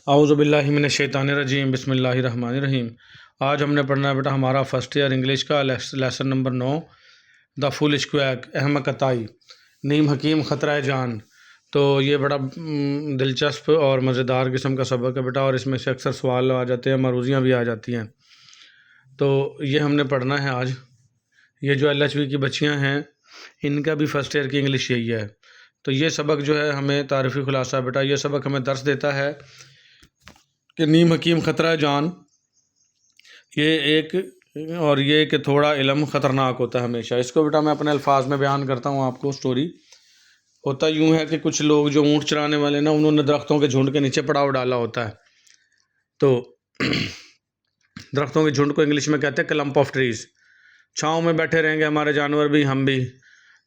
आऊज़ुबिल्लाहि मिनश्शैतानिर्रजीम बिस्मिल्लाहिर्रहमानिर्रहीम। आज हमने पढ़ना है बेटा हमारा फर्स्ट ईयर इंग्लिश का lesson number 9 the foolish quack अहमक कताई नीम हकीम ख़तरा जान। तो ये बड़ा दिलचस्प और मज़ेदार किस्म का सबक है बेटा, और इसमें से अक्सर सवाल आ जाते हैं, मरूजियाँ भी आ जाती हैं। तो ये हमने पढ़ना है आज। ये जो LHV की बच्चियाँ हैं इनका भी फ़र्स्ट ईयर की इंग्लिश यही है। तो ये सबक जो है हमें तारीफ़ी खुलासा बेटा, ये सबक हमें दर्स देता है कि नीम हकीम ख़तरा जान, ये एक और ये कि थोड़ा इल्म ख़तरनाक होता है हमेशा। इसको बेटा मैं अपने अल्फाज में बयान करता हूँ आपको। स्टोरी होता यूँ है कि कुछ लोग जो ऊँट चराने वाले ना, उन्होंने दरख्तों के झुंड के नीचे पड़ाव डाला होता है। तो दरख्तों के झुंड को इंग्लिश में कहते हैं क्लम्प ऑफ ट्रीज़। छाँव में बैठे रहेंगे हमारे जानवर भी, हम भी।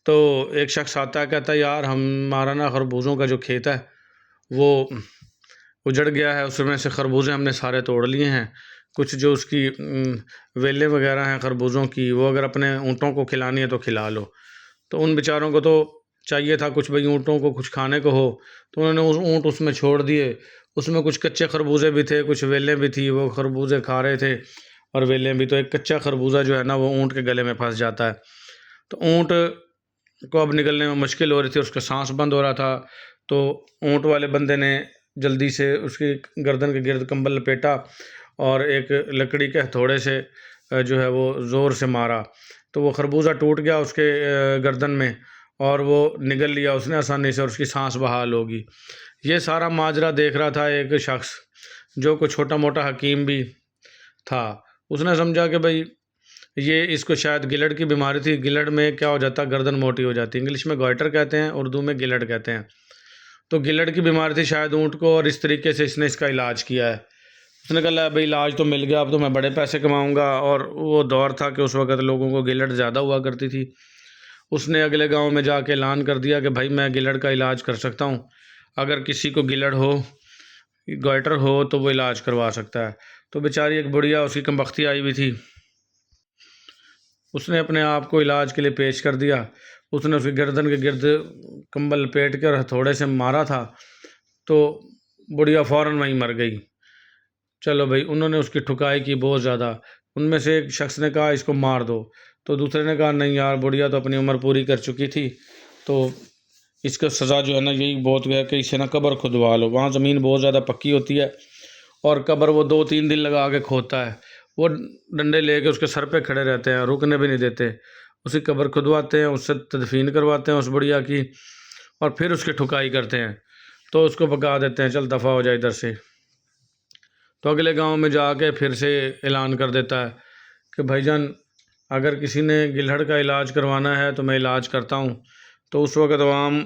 तो एक शख्स आता है, कहता है यार हमारा ना खरबूजों का जो खेत है वो उजड़ गया है, उसमें से खरबूजे हमने सारे तोड़ लिए हैं। कुछ जो उसकी वेलें वगैरह हैं खरबूजों की, वो अगर अपने ऊँटों को खिलानी है तो खिला लो। तो उन बेचारों को तो चाहिए था कुछ, भाई ऊँटों को कुछ खाने को हो, तो उन्होंने उस ऊँट उसमें छोड़ दिए। उसमें कुछ कच्चे खरबूजे भी थे, कुछ वेलें भी थी, वो खरबूजे खा रहे थे और वेलें भी। तो एक कच्चा खरबूजा जो है ना वो ऊँट के गले में फंस जाता है। तो ऊँट को अब निकलने में मुश्किल हो रही थी, उसका सांस बंद हो रहा था। तो ऊँट वाले बंदे ने जल्दी से उसकी गर्दन के गिर्द कंबल लपेटा और एक लकड़ी के हथौड़े से जो है वो ज़ोर से मारा। तो वो खरबूजा टूट गया उसके गर्दन में, और वो निगल लिया उसने आसानी से, और उसकी सांस बहाल होगी। ये सारा माजरा देख रहा था एक शख्स जो कोई छोटा मोटा हकीम भी था। उसने समझा कि भाई ये इसको शायद गिलड़ की बीमारी थी। गिलड़ में क्या हो जाता, गर्दन मोटी हो जाती। इंग्लिश में गॉइटर कहते हैं, उर्दू में गिलड़ कहते हैं। तो गिलड़ की बीमारी थी शायद ऊँट को, और इस तरीके से इसने इसका इलाज किया है। उसने कहा भाई इलाज तो मिल गया, अब तो मैं बड़े पैसे कमाऊंगा। और वो दौर था कि उस वक़्त लोगों को गिलड़ ज़्यादा हुआ करती थी। उसने अगले गांव में जाके ऐलान कर दिया कि भाई मैं गिलड़ का इलाज कर सकता हूँ, अगर किसी को गिलड़ हो, गॉइटर हो, तो वो इलाज करवा सकता है। तो बेचारी एक बुढ़िया उसकी कमबख्ती आई हुई थी, उसने अपने आप को इलाज के लिए पेश कर दिया। उसने उसकी गर्दन के गिर्द कंबल लपेट कर हथौड़े से मारा था, तो बुढ़िया फ़ौरन वहीं मर गई। चलो भाई, उन्होंने उसकी ठुकाई की बहुत ज़्यादा। उनमें से एक शख्स ने कहा इसको मार दो, तो दूसरे ने कहा नहीं यार, बुढ़िया तो अपनी उम्र पूरी कर चुकी थी, तो इसका सज़ा जो है ना यही बहुत है कि इसे ना कब्र खुदवा लो। वहाँ ज़मीन बहुत ज़्यादा पक्की होती है और कब्र वो 2-3 दिन लगा के खोदता है। वो डंडे लेके उसके सर पे खड़े रहते हैं, रुकने भी नहीं देते। उसकी कब्र खुदवाते हैं, उससे तदफीन करवाते हैं उस बुढ़िया की, और फिर उसकी ठुकाई करते हैं। तो उसको भगा देते हैं, चल दफ़ा हो जाए इधर से। तो अगले गांव में जाके फिर से ऐलान कर देता है कि भाईजान अगर किसी ने गिलहड़ का इलाज करवाना है तो मैं इलाज करता हूँ। तो उस वक़्त आवाम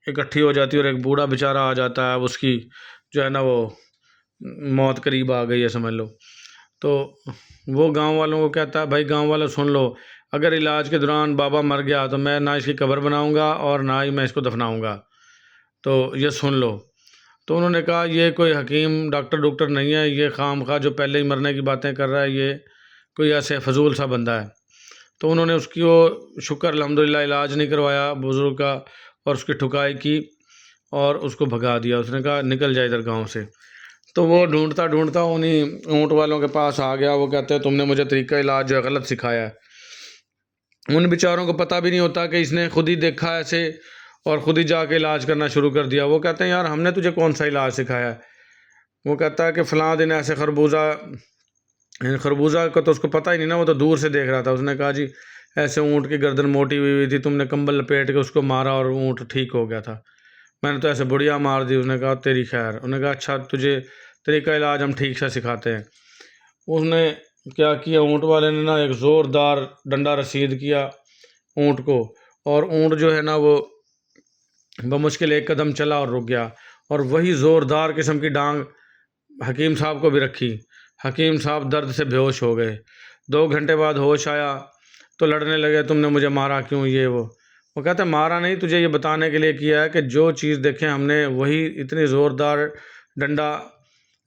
इकट्ठी हो जाती है, और एक बूढ़ा बेचारा आ जाता है, उसकी जो है ना वो मौत करीब आ गई है समझ लो। तो वो गांव वालों को कहता है भाई गांव वालों सुन लो, अगर इलाज के दौरान बाबा मर गया तो मैं ना इसकी कब्र बनाऊंगा और ना ही मैं इसको दफनाऊंगा, तो ये सुन लो। तो उन्होंने कहा ये कोई हकीम डॉक्टर नहीं है, ये खामखा जो पहले ही मरने की बातें कर रहा है, ये कोई ऐसे फजूल सा बंदा है। तो उन्होंने उसकी वो शुक्र अल्हम्दुलिल्लाह इलाज नहीं करवाया बुज़ुर्ग का, और उसकी ठुकाई की और उसको भगा दिया। उसने कहा निकल जाए इधर गांव से। तो वो ढूंढता ढूंढता उन्हीं ऊँट वालों के पास आ गया। वो कहते हैं तुमने मुझे तरीका इलाज जो है गलत सिखाया है। उन बेचारों को पता भी नहीं होता कि इसने खुद ही देखा ऐसे और ख़ुद ही जाके इलाज करना शुरू कर दिया। वो कहते हैं यार हमने तुझे कौन सा इलाज सिखाया है। वो कहता है कि फ़लाँ दिन ऐसे खरबूजा का तो उसको पता ही नहीं ना, वो तो दूर से देख रहा था। उसने कहा जी ऐसे ऊँट की गर्दन मोटी हुई थी, तुमने कंबल लपेट के उसको मारा और ऊँट ठीक हो गया था। मैंने तो ऐसे बुढ़िया मार दी। उसने कहा तेरी खैर। उन्होंने कहा अच्छा तुझे तरीका इलाज हम ठीक से सिखाते हैं। उसने क्या किया, ऊँट वाले ने ना एक ज़ोरदार डंडा रसीद किया ऊँट को, और ऊँट जो है ना वो बमुश्किल एक कदम चला और रुक गया। और वही ज़ोरदार किस्म की डांग हकीम साहब को भी रखी। हकीम साहब दर्द से बेहोश हो गए। 2 घंटे बाद होश आया तो लड़ने लगे, तुमने मुझे मारा क्यों, ये वो कहते मारा नहीं, तुझे ये बताने के लिए किया है कि जो चीज़ देखें हमने वही इतनी ज़ोरदार डंडा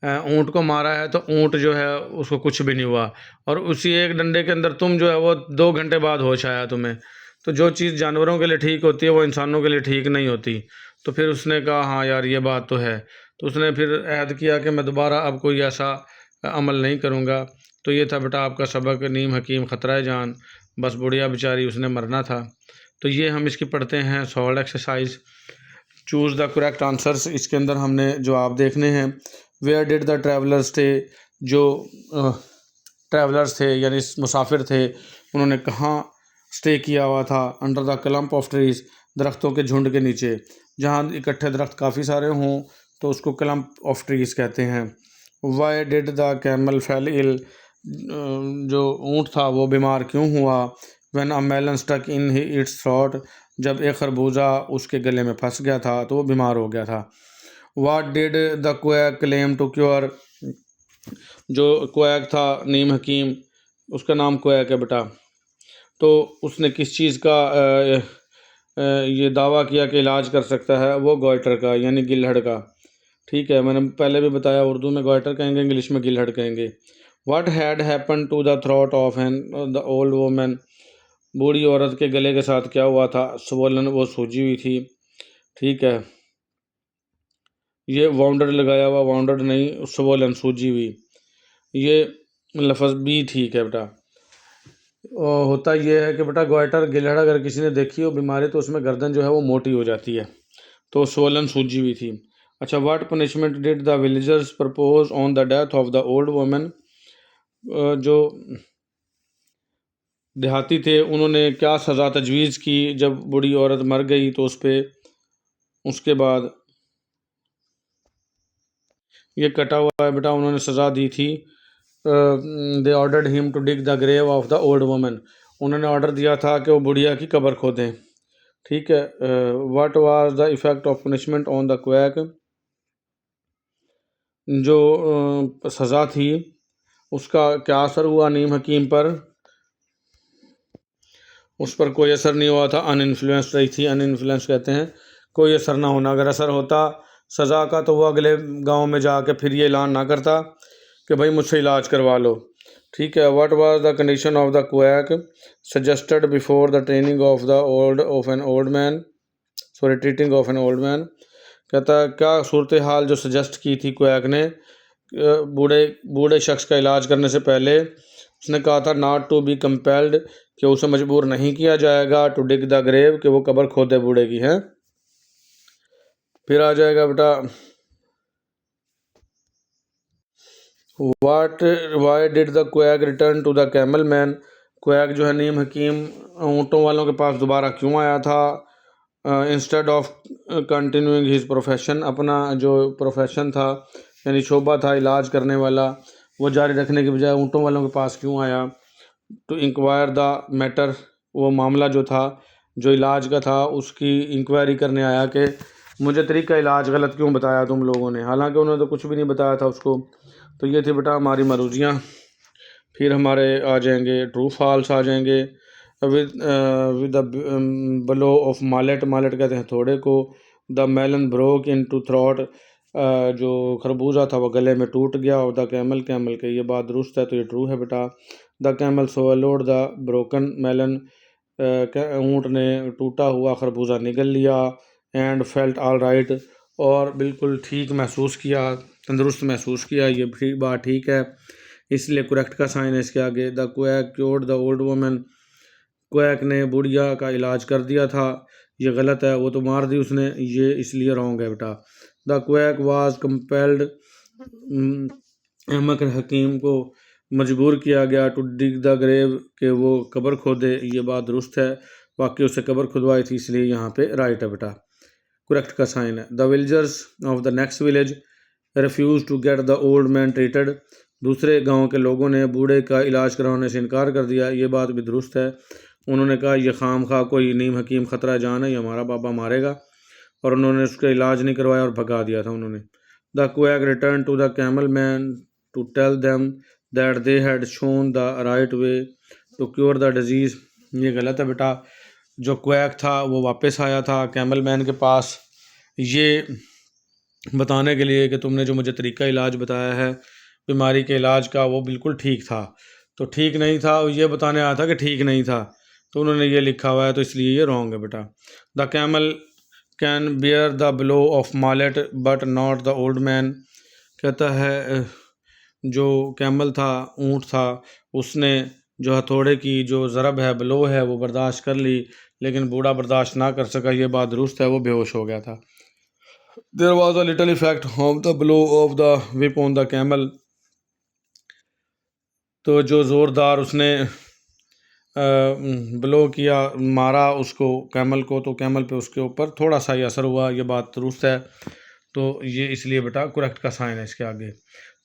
ऊँट को मारा है, तो ऊँट जो है उसको कुछ भी नहीं हुआ, और उसी एक डंडे के अंदर तुम जो है वो 2 घंटे बाद होश आया तुम्हें। तो जो चीज़ जानवरों के लिए ठीक होती है वो इंसानों के लिए ठीक नहीं होती। तो फिर उसने कहा हाँ यार ये बात तो है। तो उसने फिर ऐद किया कि मैं दोबारा अब कोई ऐसा अमल नहीं करूँगा। तो ये था बेटा आपका सबक, नीम हकीम ख़तरा जान। बस बुढ़िया बेचारी उसने मरना था। तो ये हम इसकी पढ़ते हैं solve exercise. Choose the correct answers. इसके अंदर हमने जवाब देखने हैं। वेयर डिड द ट्रैवलर्स थे, जो ट्रैवलर्स थे यानी मुसाफिर थे, उन्होंने कहाँ स्टे किया हुआ था? Under the clump of trees, दरख्तों के झुंड के नीचे। जहाँ इकट्ठे दरख्त काफ़ी सारे हों तो उसको क्लम्प ऑफ ट्रीज कहते हैं। Why did the camel fall ill, जो ऊँट था वो बीमार क्यों हुआ? When a melon stuck in its throat, जब एक खरबूजा उसके गले में फंस गया था तो वो बीमार हो गया था। What did the quack claim to cure, जो क्वैक था नीम हकीम, उसका नाम क्वैक है बेटा, तो उसने किस चीज़ का ये दावा किया कि इलाज कर सकता है? वो गॉइटर का यानी गिलहड़ का। ठीक है, मैंने पहले भी बताया उर्दू में गॉइटर कहेंगे, इंग्लिश में गिलहड़ कहेंगे। What had happen to the throat of an the old woman, बूढ़ी औरत के गले के साथ क्या हुआ था? स्वोलन, वो सूजी हुई थी। ठीक है, ये वाउंडर लगाया हुआ, वाउंडर नहीं, स्वोलन सूजी हुई। ये लफ्ज़ भी ठीक है बेटा। होता ये है कि बेटा गॉइटर गिलहड़ अगर किसी ने देखी हो बीमारी तो उसमें गर्दन जो है वो मोटी हो जाती है, तो स्वोलन सूजी हुई थी। अच्छा, what punishment did the villagers propose on the death of the old woman, जो देहाती थे उन्होंने क्या सज़ा तजवीज़ की जब बूढ़ी औरत मर गई तो उस पर उसके बाद ये कटा हुआ है बेटा, उन्होंने सज़ा दी थी। They ordered him to dig the grave of the old woman, उन्होंने ऑर्डर दिया था कि वो बुढ़िया की कब्र खोदें। ठीक है, what was the effect of punishment on the quack, जो सज़ा थी उसका क्या असर हुआ नीम हकीम पर? उस पर कोई असर नहीं हुआ था, अनइन्फ्लुएंस रही थी। अनइन्फ्लुएंस कहते हैं कोई असर ना होना। अगर असर होता सज़ा का तो वो अगले गांव में जाके फिर ये ऐलान ना करता कि भाई मुझसे इलाज करवा लो। ठीक है, what was the condition of the quack suggested before the training of the old of an old man, sorry treating of an old man. कहता है क्या सूरत हाल जो सजेस्ट की थी क्वैक ने बूढ़े बूढ़े शख्स का इलाज करने से पहले? उसने कहा था नॉट टू बी कंपेल्ड, कि उसे मजबूर नहीं किया जाएगा, टू डिग द ग्रेव, कि वो कब्र खोदे बूढ़े की है। फिर आ जाएगा बेटा why did the quack return to the camel man, quack जो है नीम हकीम ऊँटों वालों के पास दोबारा क्यों आया था? Instead of continuing his profession, अपना जो प्रोफेशन था यानी शोबा था इलाज करने वाला वो जारी रखने के बजाय ऊँटों वालों के पास क्यों आया? टू इंक्वायर द मैटर, वो मामला जो था जो इलाज का था उसकी इंक्वायरी करने आया कि मुझे तरीका इलाज गलत क्यों बताया तुम लोगों ने, हालांकि उन्होंने तो कुछ भी नहीं बताया था उसको। तो ये थी बेटा हमारी मरूजियाँ। फिर हमारे आ जाएंगे ट्रू फॉल्स आ जाएंगे। With the blow of mallet, mallet कहते हैं थोड़े को। The melon broke into throat, जो खरबूजा था वो गले में टूट गया। और द कैमल, कैमल के ये बात दुरुस्त है तो ये ट्रू है बेटा। The camel swallowed the broken melon, ऊँट ने टूटा हुआ खरबूजा निगल लिया। एंड फेल्ट ऑल राइट, और बिल्कुल ठीक महसूस किया, तंदुरुस्त महसूस किया। ये भी बात ठीक है, इसलिए करेक्ट का साइन है इसके आगे। The quack cured the old woman, quack ने बुढ़िया का इलाज कर दिया था, ये गलत है, वो तो मार दी उसने, ये इसलिए रॉन्ग है बेटा। द क्वैक वाज कंपेल्ड, अहमद हकीम को मजबूर किया गया टू डिग द ग्रेव, के वो कब्र खोदे, ये बात दुरुस्त है, वाकई उससे कब्र खुदवाई थी इसलिए यहाँ पे राइट है बेटा, करेक्ट का साइन है। The villagers of the next village refuse to get the old man treated, दूसरे गांव के लोगों ने बूढ़े का इलाज करवाने से इनकार कर दिया, ये बात भी दुरुस्त है। उन्होंने कहा ये खाम खा कोई नीम हकीम ख़तरा जान है, ये हमारा बाबा मारेगा, और उन्होंने उसका इलाज नहीं करवाया और भगा दिया था उन्होंने। The quack return to the camel man to tell them that they had shown the right way to cure the disease, ये गलत है बेटा। जो क्वैक था वो वापस आया था कैमल मैन के पास ये बताने के लिए कि तुमने जो मुझे तरीका इलाज बताया है बीमारी के इलाज का वो बिल्कुल ठीक था, तो ठीक नहीं था, ये बताने आया था कि ठीक नहीं था, तो उन्होंने ये लिखा हुआ है तो इसलिए ये रॉन्ग है बेटा। The camel can bear the blow of mallet but not the old man. कहता है जो कैमल था, ऊँट था, उसने जो हथौड़े की जो ज़रब है, ब्लो है, वो बर्दाश्त कर ली, लेकिन बूढ़ा बर्दाश्त ना कर सका। ये बात दुरुस्त है, वो बेहोश हो गया था। There was a little effect of the blow of the whip on the camel. तो जो ज़ोरदार उसने ब्लो किया, मारा उसको, कैमल को, तो कैमल पे उसके ऊपर थोड़ा सा ही असर हुआ। ये बात दुरुस्त है, तो ये इसलिए बेटा करेक्ट का साइन है इसके आगे।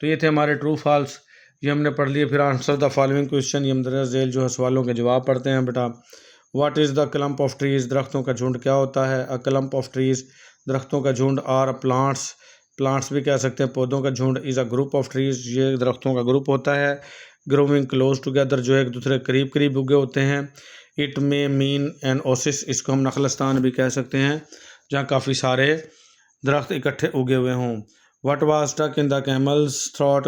तो ये थे हमारे ट्रू फॉल्स, ये हमने पढ़ लिए। फिर आंसर द फॉलोइंग क्वेश्चन, ये हम दरअसल झेल जो है सवालों के जवाब पढ़ते हैं बेटा। What is the clump of trees, दरख्तों का झुंड क्या होता है? अ क्लम्प ऑफ ट्रीज़, दरख्तों का झुंड। आर प्लांट्स, प्लांट्स भी कह सकते हैं, पौधों का झुंड। Is a group of trees, ये दरख्तों का ग्रुप होता है। ग्रोविंग क्लोज टुगेदर, जो एक दूसरे करीब करीब उगे होते हैं। It may mean an oasis, इसको हम नखलस्तान भी कह सकते हैं, जहाँ काफ़ी सारे दरख्त इकट्ठे उगे हुए हों। What was stuck in the camel's throat,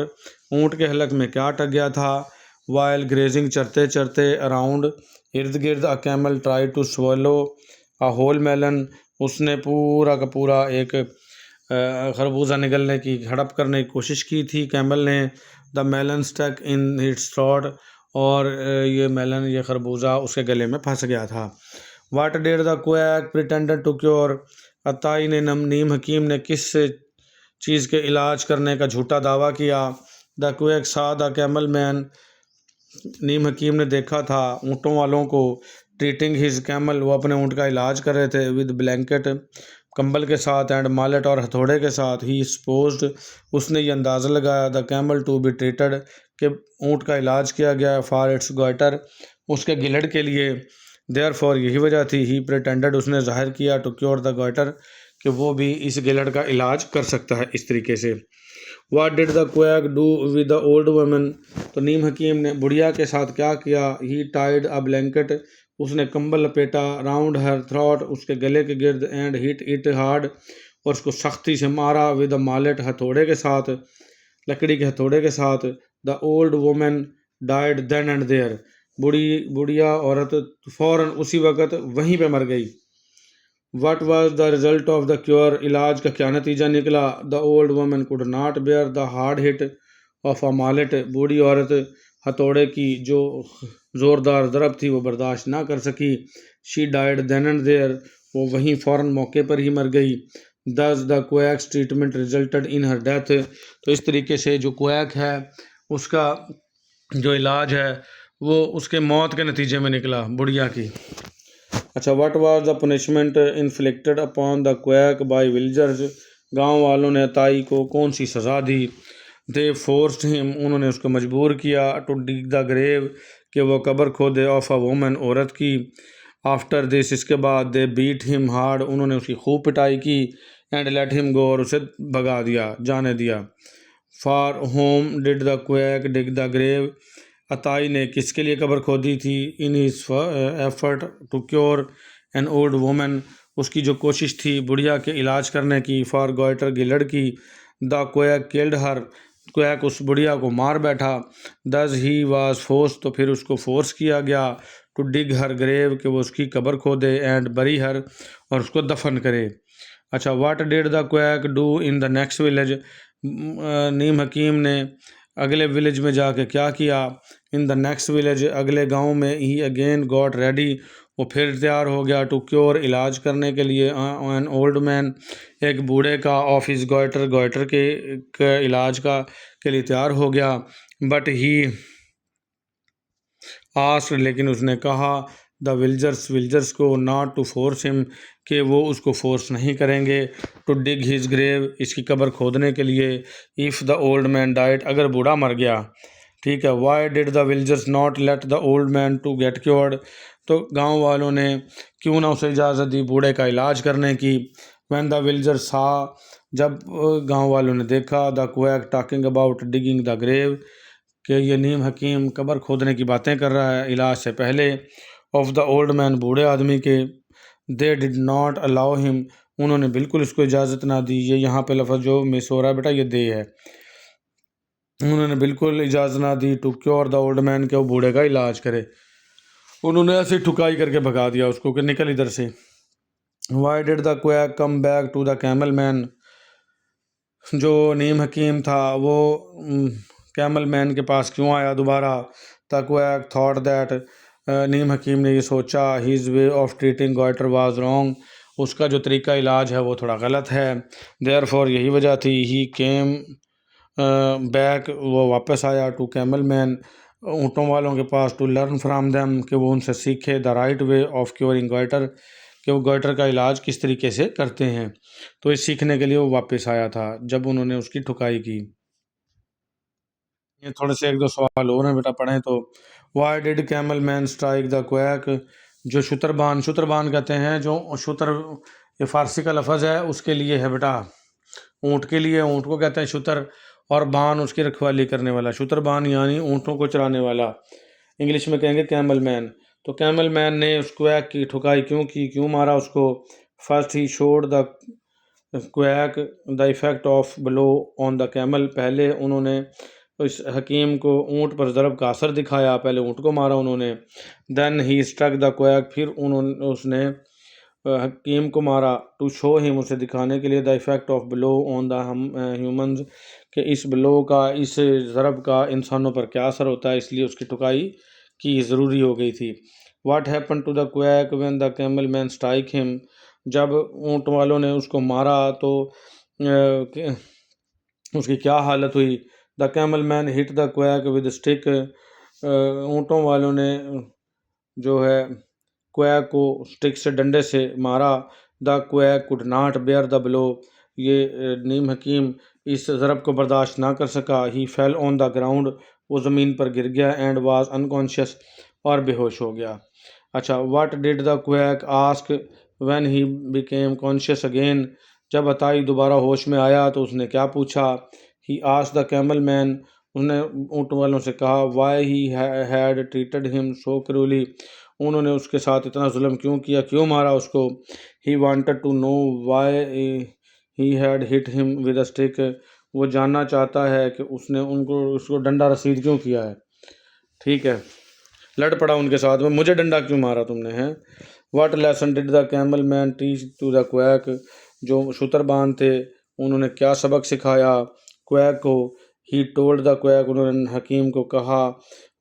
ऊँट के हलक में क्या अटक गया था? वाइल ग्रेजिंग, चरते चरते। अराउंड, इर्द गिर्द। A camel try to swallow a whole melon, उसने पूरा का पूरा एक खरबूजा निगलने की, हड़प करने की कोशिश की थी कैमल ने। The melon stuck in its throat, और ये मेलन, ये खरबूजा उसके गले में फंस गया था। What did the quack pretended to cure, अताई ने, नीम हकीम ने किस चीज़ के इलाज करने का झूठा दावा किया? द क्वैक सा द कैमल मैन, नीम हकीम ने देखा था ऊँटों वालों को। ट्रीटिंग हिज कैमल, वो अपने ऊँट का इलाज कर रहे थे। विद ब्लैंकेट, कंबल के साथ। एंड मालेट, और हथौड़े के साथ। ही सपोज्ड, उसने ये अंदाज़ा लगाया, the camel to be treated, कि ऊँट का इलाज किया गया। फॉर इट्स गॉइटर, उसके गिलहड़ के लिए। देयर फॉर, यही वजह थी। ही प्रिटेंडेड, उसने जाहिर किया। टू क्योर द गॉइटर, कि वो भी इस गिलहड़ का इलाज कर सकता है इस तरीके से। वाट did the quack do with the old woman, तो नीम हकीम ने बुढ़िया के साथ क्या किया? ही टाइड अ ब्लैंकेट, उसने कंबल लपेटा। राउंड हर थ्रॉट, उसके गले के गिर्द। एंड हिट इट हार्ड, और उसको सख्ती से मारा। विद द मालेट, हथौड़े के साथ, लकड़ी के हथौड़े के साथ। The old woman died then and there, बुढ़िया औरत फ़ौरन उसी वक़्त वहीं पे मर गई। What was the result of the cure, इलाज का क्या नतीजा निकला? The old woman could not bear the hard hit of a mallet, बूढ़ी औरत हथौड़े की जो ज़ोरदार ज़रब थी वो बर्दाश्त ना कर सकी। She died then and there, वो वहीं फ़ौरन मौके पर ही मर गई। Thus the quack's treatment resulted in her death, तो इस तरीके से जो क्वैक है उसका जो इलाज है वो उसके मौत के नतीजे में निकला, बुढ़िया की। अच्छा, what was the punishment inflicted upon the quack by villagers, गांव वालों ने ताई को कौन सी सज़ा दी? दे फोर्स्ड हिम, उन्होंने उसको मजबूर किया। टू डिग द ग्रेव, कि वो कब्र खोदे। ऑफ अ वुमन, औरत की। आफ्टर दिस, इसके बाद। दे बीट हिम हार्ड, उन्होंने उसकी खूब पिटाई की। एंड लेट हिम गो, और उसे भगा दिया, जाने दिया। For whom did the quack dig the grave, अताई ने किसके लिए कब्र खोदी थी? In his effort to cure an old woman, उसकी जो कोशिश थी बुढ़िया के इलाज करने की। फॉर गॉइटर, गिलहड़ की। The quack killed her, quack उस बुढ़िया को मार बैठा। दस ही वाज फोर्स, तो फिर उसको फोर्स किया गया। टू डिग हर ग्रेव, कि वो उसकी कब्र खोदे। एंड बरी हर, और उसको दफन करे। अच्छा, what did the quack do in the next village, नीम हकीम ने अगले विलेज में जाके क्या किया? इन द नेक्स्ट विलेज, अगले गांव में। ही अगेन गॉट रेडी, वो फिर तैयार हो गया। टू क्योर, इलाज करने के लिए। एन ओल्ड मैन, एक बूढ़े का। ऑफ हिज गॉइटर, गॉइटर के इलाज का के लिए तैयार हो गया। बट ही आस्क्ड, लेकिन उसने कहा। द विल्जर्स, विल्जर्स को। नॉट टू फोर्स हिम, कि वो उसको फोर्स नहीं करेंगे। टू डिग हिज ग्रेव, इसकी कब्र खोदने के लिए। If the old man died, अगर बूढ़ा मर गया, ठीक है। Why did the villagers not let the old man to get cured, तो गांव वालों ने क्यों ना उसे इजाज़त दी बूढ़े का इलाज करने की। व्हेन द विल्जर्स सा, जब गांव वालों ने देखा। The quack talking about digging the grave, कि ये नीम हकीम कब्र खोदने की बातें कर रहा है इलाज से पहले। ऑफ द ओल्ड मैन, बूढ़े आदमी के। They did not allow him, उन्होंने बिल्कुल इसको इजाज़त ना दी। ये यहाँ पे लफ्ज़ जो मिस हो रहा है बेटा, ये दे है। उन्होंने बिल्कुल इजाज़त ना दी। To cure the old man, के वो बूढ़े का इलाज करे। उन्होंने ऐसे ठुकाई करके भगा दिया उसको कि निकल इधर से। Why did the quack come back to the camel man. जो नीम हकीम था वो कैमल मैन के पास क्यों आया दोबारा। द क्वैक थॉट दैट, नीम हकीम ने ये सोचा, his way of treating goitre was wrong, उसका जो तरीका इलाज है वो थोड़ा गलत है। देयरफॉर यही वजह थी, ही केम बैक, वो वापस आया, टू कैमल मैन, ऊँटों वालों के पास, टू लर्न फ्राम देम, कि वो उनसे सीखे, the right way of curing goitre, कि वो गॉइटर का इलाज किस तरीके से करते हैं। तो इस सीखने के लिए वो वापस आया था जब उन्होंने उसकी ठुकाई की। ये थोड़े से एक दो सवाल और हैं बेटा, पढ़ें तो। Why did camel man strike the quack. जो शुतरबान, शुतरबान कहते हैं जो शुतर, ये फारसी का लफज है, उसके लिए है बेटा, ऊँट के लिए, ऊँट को कहते हैं शुतर, और बान उसकी रखवाली करने वाला, शुतरबान यानी ऊँटों को चराने वाला, इंग्लिश में कहेंगे कैमल मैन। तो कैमल मैन ने उस क्वैक की ठुकाई क्यों की, क्यों मारा उसको। First he showed the quack the effect of blow on the camel, पहले उन्होंने इस हकीम को ऊँट पर ज़रब का असर दिखाया, पहले ऊँट को मारा उन्होंने। Then he struck the quack, फिर उन्होंने उसने हकीम को मारा, टू शो हिम, उसे दिखाने के लिए, the effect of blow on the humans, कि इस ब्लो का, इस ज़रब का इंसानों पर क्या असर होता है, इसलिए उसकी ठुकाई की ज़रूरी हो गई थी। What happen to the quack when the camel man strike him, जब ऊँट वालों ने उसको मारा तो उसकी क्या हालत हुई। The camel man hit the quack with stick, ऊँटों वालों ने जो है क्वैक को स्टिक से, डंडे से मारा। The quack could not bear the blow, ये नीम हकीम इस ज़रब को बर्दाश्त ना कर सका। ही फेल ऑन द ग्राउंड, वो ज़मीन पर गिर गया, एंड वाज अनकॉन्शियस, और बेहोश हो गया। अच्छा, what did the quack ask when he became conscious again, जब अताई दोबारा होश में आया तो उसने क्या पूछा। He asked the camel man, उसने ऊँट वालों से कहा, why he had treated him so cruelly, उन्होंने उसके साथ इतना जुल्म क्यों किया, क्यों मारा उसको। He wanted to know why he had hit him with a stick, वो जानना चाहता है कि उसने उसको डंडा रसीद क्यों किया है। ठीक है, लड़ पड़ा उनके साथ में, मुझे डंडा क्यों मारा तुमने, हैं। What lesson did the camel man teach to the quack, जो शुतरबान थे उन्होंने क्या सबक सिखाया क्वैक को। ही टोल्ड द क्वैक, उन्होंने हकीम को कहा,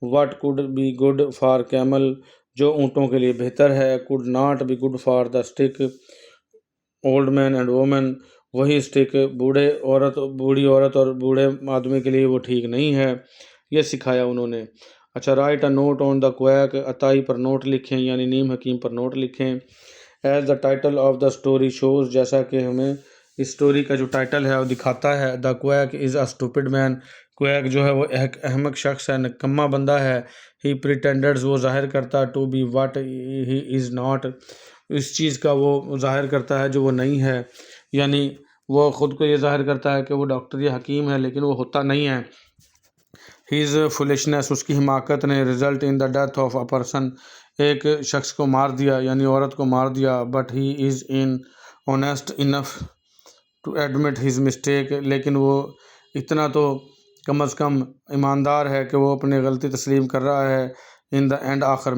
what could be good for camel, जो ऊँटों के लिए बेहतर है, could not be good for the stick old man and women, वही स्टिक बूढ़ी औरत और बूढ़े आदमी के लिए वो ठीक नहीं है, ये सिखाया उन्होंने। अच्छा, write a note on the quack, अताई पर नोट लिखें, यानी नीम हकीम पर नोट लिखें। As the title of the story shows, जैसा कि हमें इस स्टोरी का जो टाइटल है वो दिखाता है, the quack is a stupid man, quack जो है वो एक अहमक शख्स है, निकम्मा बंदा है। ही प्रिटेंडर्स, वो जाहिर करता, to be what he is not, इस चीज़ का वो ज़ाहिर करता है जो वो नहीं है, यानी वो ख़ुद को ये ज़ाहिर करता है कि वो डॉक्टर या हकीम है, लेकिन वो होता नहीं है। हीज़ फुलिशनेस, उसकी हिमाकत ने, result in the death of a person, एक शख्स को मार दिया, यानी औरत को मार दिया। But he is in honest enough to admit his mistake, लेकिन वो इतना तो कम अज़ कम ईमानदार है कि वो अपनी गलती तस्लीम कर रहा है। इन द एंड, आखिर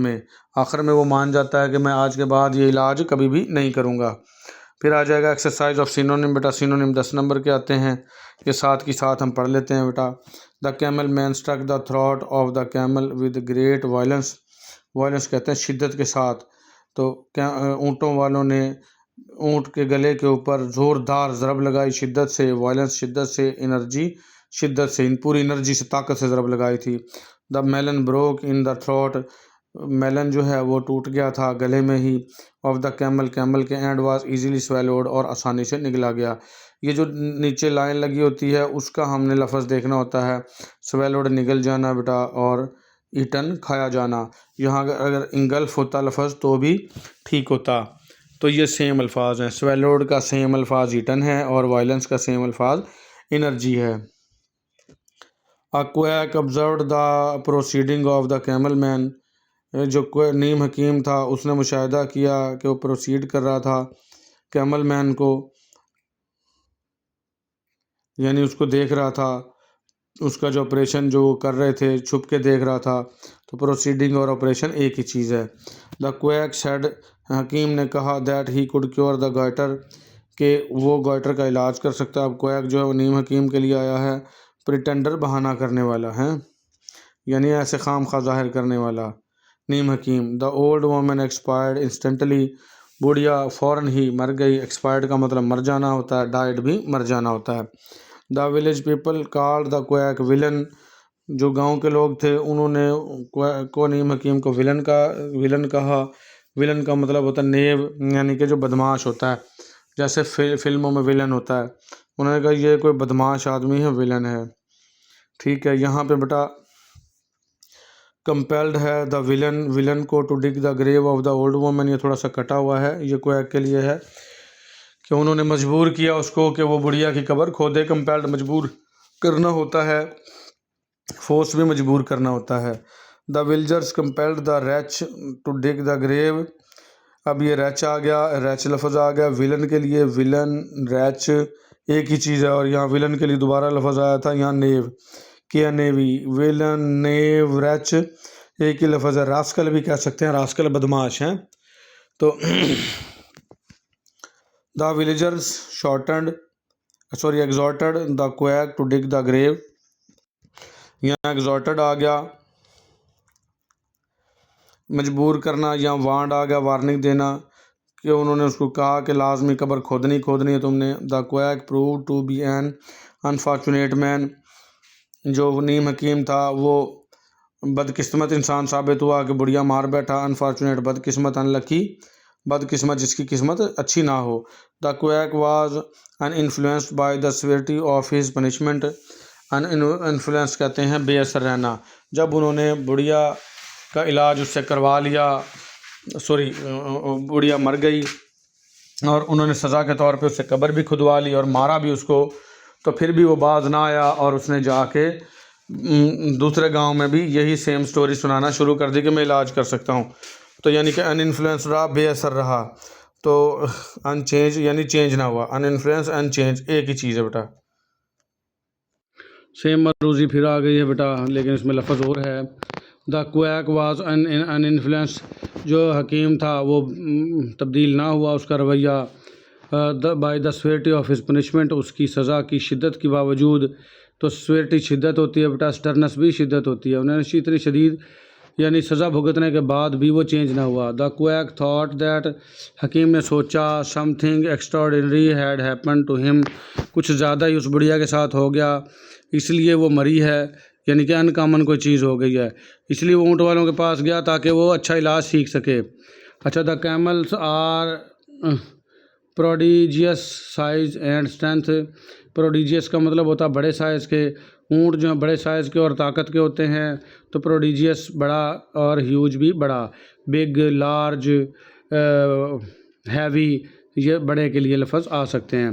में वो मान जाता है कि मैं आज के बाद ये इलाज कभी भी नहीं करूँगा। फिर आ जाएगा एक्सरसाइज ऑफ सिनोनिम, बेटा सिनोनिम 10 नंबर के आते हैं, ये साथ की साथ हम पढ़ लेते हैं बेटा। The camel man struck the throat of the camel with great violence, violence कहते हैं शिद्दत के साथ। तो क्या ऊँटों वालों ने ऊँट के गले के ऊपर ज़ोरदार ज़रब लगाई, शिद्दत से, वायलेंस शिद्दत से, एनर्जी शिद्दत से, इन पूरी एनर्जी से, ताकत से ज़रब लगाई थी। The melon broke in the throat, melon जो है वो टूट गया था गले में ही, ऑफ द कैमल, कैमल के, एंड वाज इजीली स्वेलोड, और आसानी से निगला गया। ये जो नीचे लाइन लगी होती है उसका हमने लफ्ज़ देखना होता है, स्वेलोड निगल जाना बेटा, और ईटन खाया जाना। यहाँ अगर इंगल्फ होता लफ्ज़ तो भी ठीक होता। तो ये सेम अल्फाज हैं, स्वेलोड का सेम अल्फाज ईटन है, और वायलेंस का सेम अल्फाज एनर्जी है। A quack observed the proceeding of the camel man, जो नीम हकीम था उसने मुशाहिदा किया कि वो प्रोसीड कर रहा था कैमल मैन को, यानी उसको देख रहा था। उसका जो ऑपरेशन जो वो कर रहे थे, छुप के देख रहा था। तो प्रोसीडिंग और ऑपरेशन एक ही चीज़ है। द क्वैक सेड, हकीम ने कहा, that he could cure the goitre, कि वो गॉइटर का इलाज कर सकता है। अब क्वैक जो है वो नीम हकीम के लिए आया है, प्रिटेंडर बहाना करने वाला है, यानी ऐसे खाम खा जाहिर करने वाला। नीम हकीम, the old woman expired instantly, बुढ़िया फ़ौरन ही मर गई। एक्सपायर्ड का मतलब मर जाना होता है, डाइड भी मर जाना होता है। The village people called the quack villain, जो गांव के लोग थे उन्होंने क्वैक को, नीम हकीम को विलन कहा। विलन का मतलब होता है नेव, यानी कि जो बदमाश होता है, जैसे फिल्मों में विलन होता है। उन्होंने कहा ये कोई बदमाश आदमी है, विलन है। ठीक है, यहाँ पे बेटा कंपेल्ड है द विलन को to dig the grave of the old woman, ये थोड़ा सा कटा हुआ है, ये क्वैक के लिए है कि उन्होंने मजबूर किया उसको कि वो बुढ़िया की कब्र खोदे। कंपेल्ड मजबूर करना होता है, फोर्स भी मजबूर करना होता है। The villagers compelled the wretch to dig the grave, अब ये रैच आ गया, रैच लफ्ज़ आ गया विलन के लिए। विलन रैच एक ही चीज़ है, और यहाँ विलन के लिए दोबारा लफ्ज़ आया था, यहाँ नेव किया, नेवी, विलन, नेव, रैच एक ही लफ्ज़ है। रास्कल भी कह सकते हैं, रास्कल बदमाश हैं। तो the villagers exhorted the quack to dig the grave, यहाँ एग्जॉर्टेड आ गया मजबूर करना, या वांड आ गया वार्निंग देना, कि उन्होंने उसको कहा कि लाजमी कब्र खोदनी है तुमने। The quack prove to be an unfortunate man, जो नीम हकीम था वो बदकिस्मत इंसान साबित हुआ कि बुढ़िया मार बैठा। अनफॉर्चुनेट बदकिस्मत, अनलकी बदकिस्मत जिसकी किस्मत अच्छी ना हो। The quack was uninfluenced by the severity of his punishment, uninfluence कहते हैं बेअसर रहना। जब उन्होंने बुढ़िया का इलाज उससे करवा लिया, बुढ़िया मर गई और उन्होंने सज़ा के तौर पे उससे कब्र भी खुदवा ली और मारा भी उसको, तो फिर भी वो बाज ना आया और उसने जाके दूसरे गांव में भी यही सेम स्टोरी सुनाना शुरू कर दी कि मैं इलाज कर सकता हूँ। तो यानी कि अनइन्फ्लुएंस रहा, बेअसर रहा, तो अनचेंज यानी चेंज ना हुआ। अनइन्फ्लुएंस अनचेंज एक ही चीज़ है बेटा। सेम मरूजी फिर आ गई है बेटा, लेकिन इसमें लफ्ज़ और है। द क्वैक वाज अनइन्फ्लुएंस, जो हकीम था वो तब्दील ना हुआ उसका रवैया, by the severity of his punishment, उसकी सज़ा की शिद्दत के बावजूद। तो स्वेरिटी शिद्दत होती है बेटा, स्टर्नस भी शिद्दत होती है। उन्होंने इतनी शदीद यानी सज़ा भुगतने के बाद भी वो चेंज ना हुआ। द क्वैक थॉट दैट, हकीम ने सोचा, something extraordinary had happen to him, कुछ ज़्यादा ही उस बुढ़िया के साथ हो गया, इसलिए वो मरी है, यानी कि अनकॉमन कोई चीज़ हो गई है, इसलिए वो ऊँट वालों के पास गया ताकि वो अच्छा इलाज सीख सके। अच्छा, the camels are prodigious size and strength, prodigious का मतलब होता है बड़े साइज़ के। ऊँट जो बड़े साइज़ के और ताकत के होते हैं, तो प्रोडिजियस बड़ा और ह्यूज भी बड़ा। बिग, लार्ज, हैवी, ये बड़े के लिए लफ्ज़ आ सकते हैं।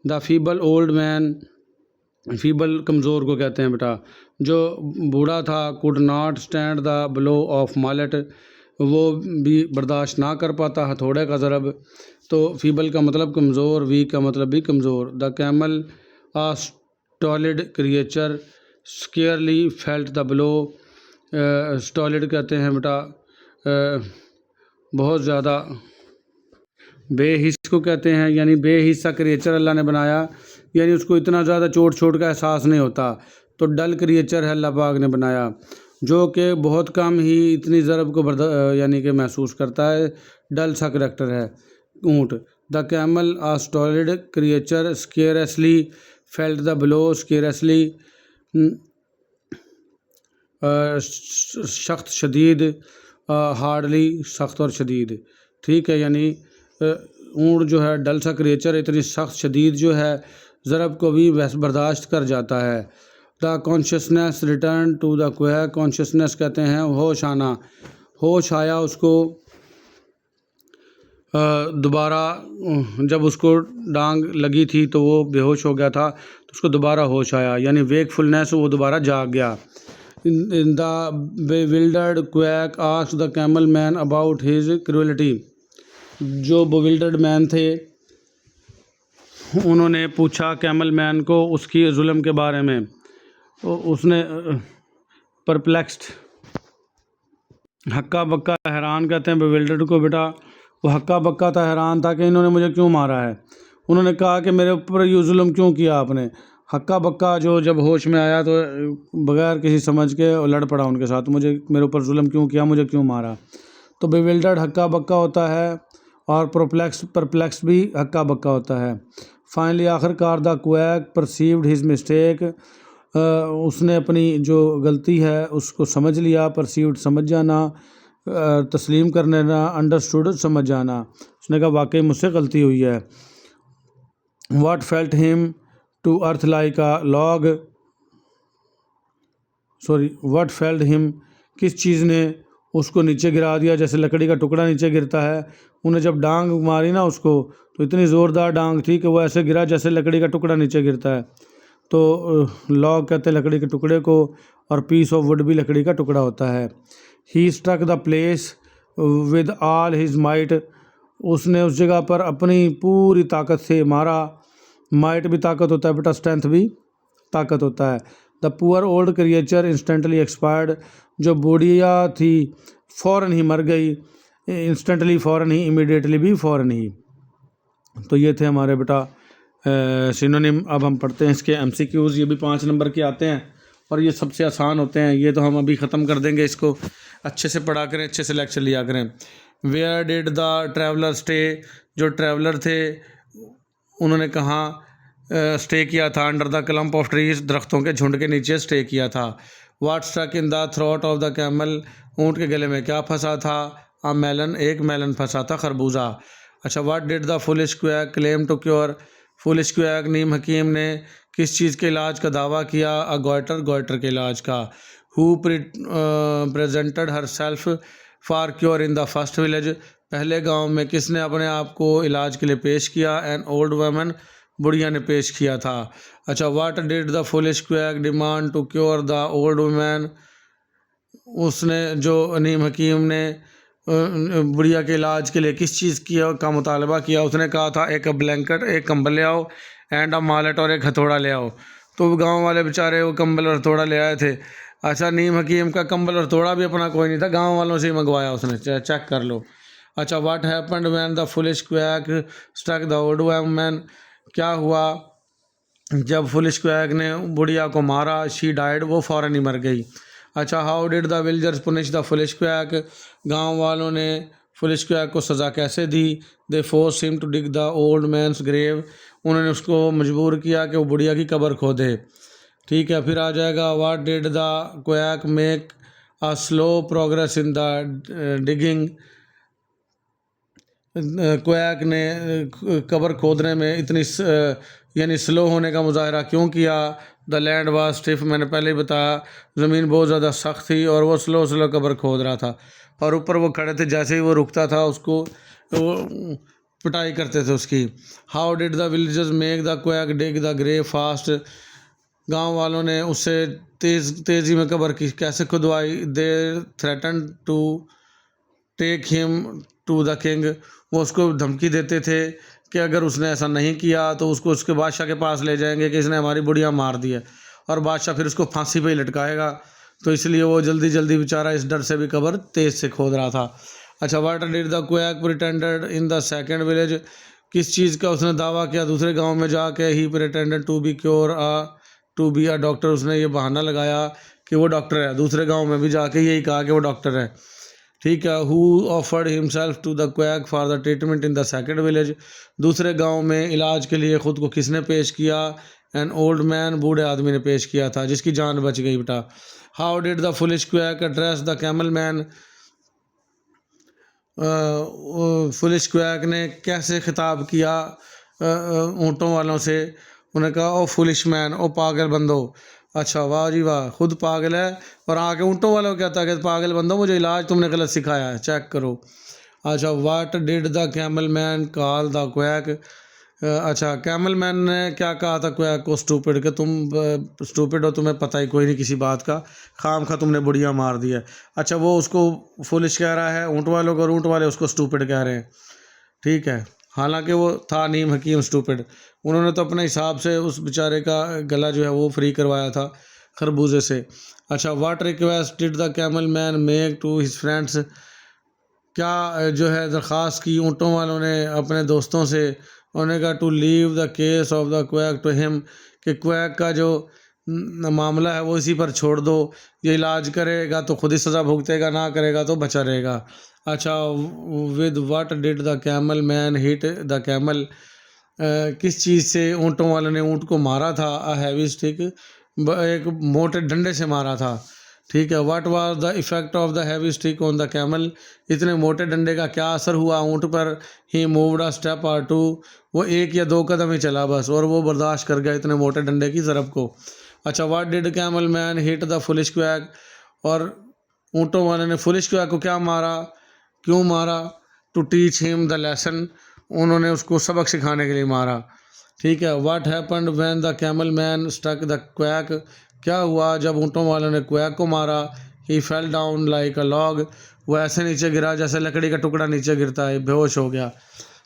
The feeble old man, feeble कमज़ोर को कहते हैं बेटा, जो बूढ़ा था, could not stand the blow of mallet, वो भी बर्दाश्त ना कर पाता हथौड़े का ज़रब। तो फीबल का मतलब कमज़ोर, वीक का मतलब भी कमज़ोर। The camel a stolid creature scarcely felt the blow, stolid कहते हैं बेटा बहुत ज़्यादा, बेहिस को कहते हैं, यानी बेहिस्सा क्रिएचर अल्लाह ने बनाया, यानी उसको इतना ज़्यादा चोट का एहसास नहीं होता। तो डल क्रिएचर है अल्लाह पाक ने बनाया, जो कि बहुत कम ही इतनी ज़रब को यानी कि महसूस करता है, डल सा करैक्टर है ऊँट। The camel a stolid creature scarcely felt the blow, scarcely सख्त शदीद, हार्डली सख्त और शदीद, ठीक है, यानी ऊँट जो है डल सा क्रिएचर, इतनी सख्त शदीद जो है ज़रब को भी बर्दाश्त कर जाता है। The consciousness return to the quack, consciousness कहते हैं होश आना, होश आया उसको दोबारा, जब उसको डांग लगी थी तो वो बेहोश हो गया था, तो उसको दोबारा होश आया, यानी वेकफुलनेस, वो दोबारा जाग गया। In the bewildered quack asked the camel man about his cruelty, जो बेविल्डर्ड मैन थे उन्होंने पूछा कैमल मैन को उसकी जुल्म के बारे में। उसने परप्लेक्स्ड, हक्का बक्का हैरान कहते हैं बेविल्डर्ड को, बेटा वो हक्का बक्का था, हैरान था कि इन्होंने मुझे क्यों मारा है। उन्होंने कहा कि मेरे ऊपर ये जुल्म क्यों किया आपने। हक्का बक्का जो जब होश में आया तो बगैर किसी समझ के लड़ पड़ा उनके साथ, मुझे मेरे ऊपर जुल्म क्यों किया, मुझे क्यों मारा। तो बेविल्डर्ड हक्का बक्का होता है और परप्लेक्स भी हक्का बक्का होता है। फाइनली आखिरकार the quack perceived his mistake, उसने अपनी जो गलती है उसको समझ लिया। परसीव्ड समझ जाना, तस्लीम कर लेना, अंडरस्टूड समझ जाना। उसने कहा वाकई मुझसे गलती हुई है। What felt him to earth like a log, what felt him, किस चीज़ ने उसको नीचे गिरा दिया जैसे लकड़ी का टुकड़ा नीचे गिरता है। उन्हें जब डांग मारी ना उसको, तो इतनी ज़ोरदार डांग थी कि वो ऐसे गिरा जैसे लकड़ी का टुकड़ा नीचे गिरता है। तो लॉग कहते हैं लकड़ी के टुकड़े को, और पीस ऑफ वुड भी लकड़ी का टुकड़ा होता है। He struck the place with all his might, उसने उस जगह पर अपनी पूरी ताकत से मारा। माइट भी ताकत होता है बेटा, स्ट्रेंथ भी ताकत होता है। The poor old creature instantly expired, जो बुढ़िया थी फ़ौरन ही मर गई। इंस्टेंटली फ़ौरन ही, इमीडिएटली भी फ़ौरन ही। तो ये थे हमारे बेटा सिनोनिम। अब हम पढ़ते हैं इसके MCQs। ये भी 5 नंबर के आते हैं और ये सबसे आसान होते हैं। ये तो हम अभी ख़त्म कर देंगे, इसको अच्छे से पढ़ा करें, अच्छे से लेक्चर लिया करें। Where did the traveller stay, जो ट्रैवलर थे उन्होंने कहाँ स्टे किया था। Under the clump of trees, दरख्तों के झुंड के नीचे स्टे किया था। What stuck in the throat of the camel, ऊँट के गले में क्या फंसा था। अ मेलन, एक मेलन फंसा था, खरबूजा। अच्छा, what did the foolish quack claim to cure, foolish quack नीम हकीम ने किस चीज़ के इलाज का दावा किया। अ गॉइटर, गॉइटर के इलाज का। Who presented her self for cure in the first village, पहले गांव में किसने अपने आप को इलाज के लिए पेश किया। एन ओल्ड वुमन, बुढ़िया ने पेश किया था। अच्छा, what did the foolish quack demand to cure the old woman, उसने जो नीम हकीम ने बुढ़िया के इलाज के लिए किस चीज़ का मुतालबा किया। उसने कहा था एक ब्लैंकेट, एक कंबल ले आओ, एंड अ मालेट, और एक हथौड़ा ले आओ। तो गांव वाले बेचारे वो कंबल और हथौड़ा ले आए थे। अच्छा, नीम हकीम का कंबल और हथौड़ा भी अपना कोई नहीं था, गांव वालों से ही मंगवाया उसने, चेक कर लो। अच्छा, what happened when the foolish quack struck the old woman, क्या हुआ जब फुलिश क्वैक ने बुढ़िया को मारा। शी डाइड, वो फ़ौरन ही मर गई। अच्छा, how did the villagers punish the foolish quack, गांव वालों ने फुलिश क्वैक को सज़ा कैसे दी। They force him to dig the old man's grave, उन्होंने उसको मजबूर किया कि वो बुढ़िया की कब्र खोदे। ठीक है, फिर आ जाएगा what did the quack make a slow progress in the digging, quack ने कब्र खोदने में इतनी यानी स्लो होने का मुजाहरा क्यों किया। द लैंड वाज स्टिफ, मैंने पहले ही बताया ज़मीन बहुत ज़्यादा सख्त थी और वो स्लो स्लो कब्र खोद रहा था। और ऊपर वो खड़े थे, जैसे ही वो रुकता था उसको वो पिटाई करते थे उसकी। How did the villagers make the quack dig the grave fast, गांव वालों ने उससे तेज़ी में कब्र की कैसे खुदवाई। They threaten to take him to the king, वो उसको धमकी देते थे कि अगर उसने ऐसा नहीं किया तो उसको उसके बादशाह के पास ले जाएंगे कि इसने हमारी बुढ़िया मार दी है, और बादशाह फिर उसको फांसी पे ही लटकाएगा। तो इसलिए वो जल्दी जल्दी बेचारा इस डर से भी कब्र तेज़ से खोद रहा था। अच्छा, what did the quack pretended in the second village, किस चीज़ का उसने दावा किया दूसरे गांव में जाके। He pretended to be cure to be a doctor, उसने ये बहाना लगाया कि वो डॉक्टर है। दूसरे गांव में भी जाके यही कहा कि वो डॉक्टर है। ठीक है, who offered himself to the quack for the treatment in the second village, दूसरे गांव में इलाज के लिए ख़ुद को किसने पेश किया। एन ओल्ड मैन, बूढ़े आदमी ने पेश किया था जिसकी जान बच गई बेटा। How did the foolish quack address the camel man, foolish quack ने कैसे खिताब किया ऊँटों वालों से। उन्होंने कहा ओ फुलिश मैन, ओ पागल बंदो। अच्छा, वाह जी वाह, खुद पागल है और आके ऊँटों वालों को कहता है कि पागल बंदो मुझे इलाज तुमने गलत सिखाया है, चेक करो। अच्छा, what did the camel man call the quack, अच्छा कैमल मैन ने क्या कहा था क्वैक को, स्टूपिड, कि तुम स्टूपिड हो, तुम्हें पता ही कोई नहीं किसी बात का, खाम खा तुमने बुढ़िया मार दिया। अच्छा, वो उसको फुलिश कह रहा है ऊँट वालों को, और ऊँट वाले उसको स्टूपिड कह रहे हैं। ठीक है, हालांकि वो था नीम हकीम स्टूपिड, उन्होंने तो अपने हिसाब से उस बेचारे का गला जो है वो फ्री करवाया था, खरबूजे से। अच्छा, what request did the camel man make to his friends, क्या जो है दरख्वास्त की ऊँटों वालों ने अपने दोस्तों से। उन्होंने कहा to leave the case of the quack to him, कि क्वैक का जो मामला है वो इसी पर छोड़ दो, ये इलाज करेगा तो खुद ही सज़ा भुगतेगा, ना करेगा तो बचा रहेगा। अच्छा, with what did the camel man hit the camel, किस चीज़ से ऊँटों वाले ने ऊँट को मारा था। अ हैवी स्टिक, एक मोटे डंडे से मारा था। ठीक है। What was the effect of the heavy stick on the camel, इतने मोटे डंडे का क्या असर हुआ ऊँट पर। ही मूव्ड अ स्टेप और टू, वो एक या दो कदम ही चला बस, और वो बर्दाश्त कर गया इतने मोटे डंडे की ज़रब को। अच्छा, what did camel man hit the foolish quack, और ऊँटों वाले ने फुलिश क्वैक को क्या मारा, क्यों मारा। To teach him the lesson, उन्होंने उसको सबक सिखाने के लिए मारा। ठीक है। What happened when the camel man struck the quack, क्या हुआ जब ऊँटों वालों ने क्वैक को मारा। He fell down like a log, वो ऐसे नीचे गिरा जैसे लकड़ी का टुकड़ा नीचे गिरता है, बेहोश हो गया।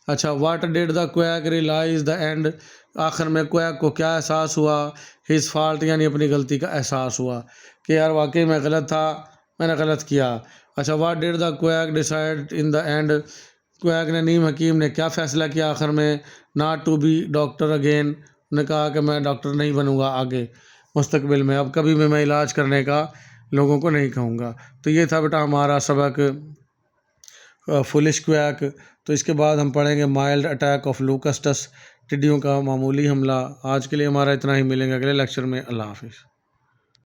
अच्छा, what did the quack realise the end, आखिर में क्वैक को क्या एहसास हुआ। हिज फॉल्ट, यानी अपनी गलती का एहसास हुआ कि यार वाकई मैं गलत था, मैंने गलत किया। अच्छा, what did the quack decide in the end, quack ने, नीम हकीम ने क्या फ़ैसला किया आखिर में। Not to be doctor again, उन्होंने कहा कि मैं डॉक्टर नहीं बनूंगा आगे मुस्तकबिल में, अब कभी भी मैं इलाज करने का लोगों को नहीं कहूँगा। तो ये था बेटा हमारा सबक फुलिश क्वैक। तो इसके बाद हम पढ़ेंगे माइल्ड अटैक ऑफ लोकस्टस, टिड्डियों का मामूली हमला। आज के लिए हमारा इतना ही, मिलेंगे अगले लेक्चर में। अल्लाह हाफिज़।